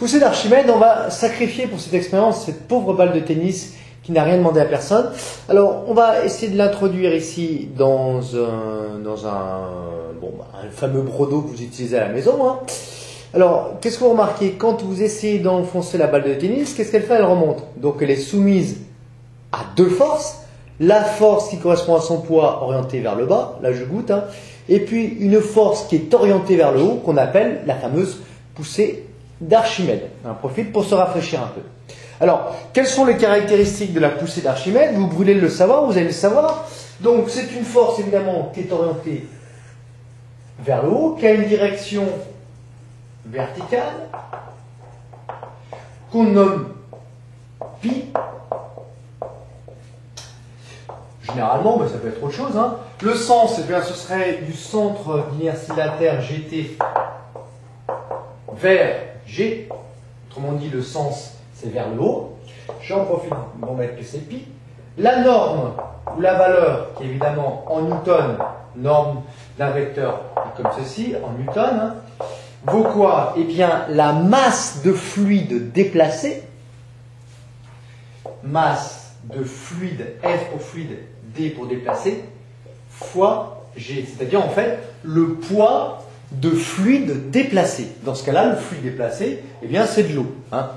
Poussée d'Archimède, on va sacrifier pour cette expérience cette pauvre balle de tennis qui n'a rien demandé à personne. Alors, on va essayer de l'introduire ici dans un fameux brodo que vous utilisez à la maison. Hein. Alors, qu'est-ce que vous remarquez? Quand vous essayez d'enfoncer la balle de tennis, qu'est-ce qu'elle fait? Elle remonte. Donc, elle est soumise à deux forces. La force qui correspond à son poids orientée vers le bas, là je goûte, hein, et puis une force qui est orientée vers le haut, qu'on appelle la fameuse poussée d'Archimède. On en profite pour se rafraîchir un peu. Alors, quelles sont les caractéristiques de la poussée d'Archimède? Vous brûlez de le savoir, vous allez le savoir. Donc, c'est une force évidemment qui est orientée vers le haut, qui a une direction verticale, qu'on nomme pi. Généralement, ça peut être autre chose. Hein. Le sens, eh bien, ce serait du centre d'inertie de la Terre, GT, vers G. Autrement dit, le sens, c'est vers le haut. J'en profite pour mettre que c'est pi. La norme, ou la valeur, qui est évidemment en newton, norme d'un vecteur comme ceci, en newton, hein, vaut quoi? Eh bien, la masse de fluide déplacé, masse de fluide, F pour fluide, D pour déplacer, fois G. C'est-à-dire, en fait, le poids de fluide déplacé. Dans ce cas-là, le fluide déplacé, eh bien, c'est de l'eau. Hein.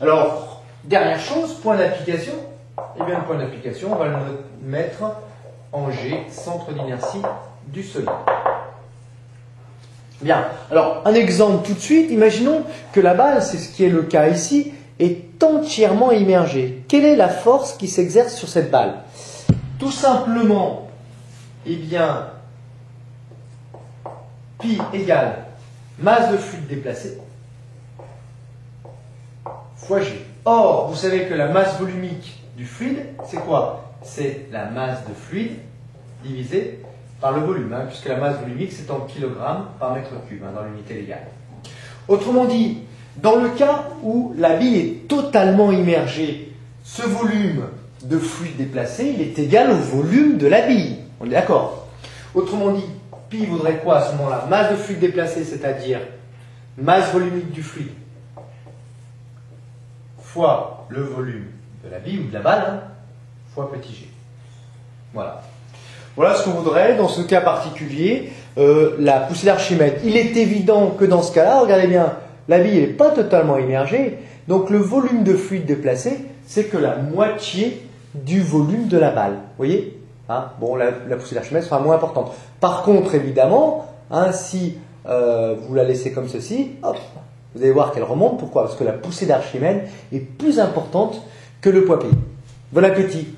Alors, dernière chose, point d'application. Eh bien, le point d'application, on va le mettre en G, centre d'inertie du solide. Bien. Alors, un exemple tout de suite. Imaginons que la balle, c'est ce qui est le cas ici, est entièrement immergée. Quelle est la force qui s'exerce sur cette balle? Tout simplement, eh bien, pi égale masse de fluide déplacée fois G. Or, vous savez que la masse volumique du fluide, c'est quoi? C'est la masse de fluide divisée par le volume, hein, puisque la masse volumique, c'est en kilogrammes par mètre cube, hein, dans l'unité légale. Autrement dit, dans le cas où la bille est totalement immergée, ce volume de fluide déplacé, il est égal au volume de la bille. On est d'accord? Autrement dit, pi vaudrait quoi à ce moment-là? Masse de fluide déplacé, c'est-à-dire masse volumique du fluide fois le volume de la bille ou de la balle, hein, fois petit g. Voilà. Voilà ce qu'on voudrait dans ce cas particulier, la poussée d'Archimède. Il est évident que dans ce cas-là, regardez bien, la bille n'est pas totalement immergée, donc le volume de fluide déplacé, c'est que la moitié du volume de la balle. Vous voyez, hein, bon, la poussée d'Archimède sera moins importante. Par contre, évidemment, hein, si vous la laissez comme ceci, hop, vous allez voir qu'elle remonte. Pourquoi? Parce que la poussée d'Archimède est plus importante que le poids pi. Bon appétit!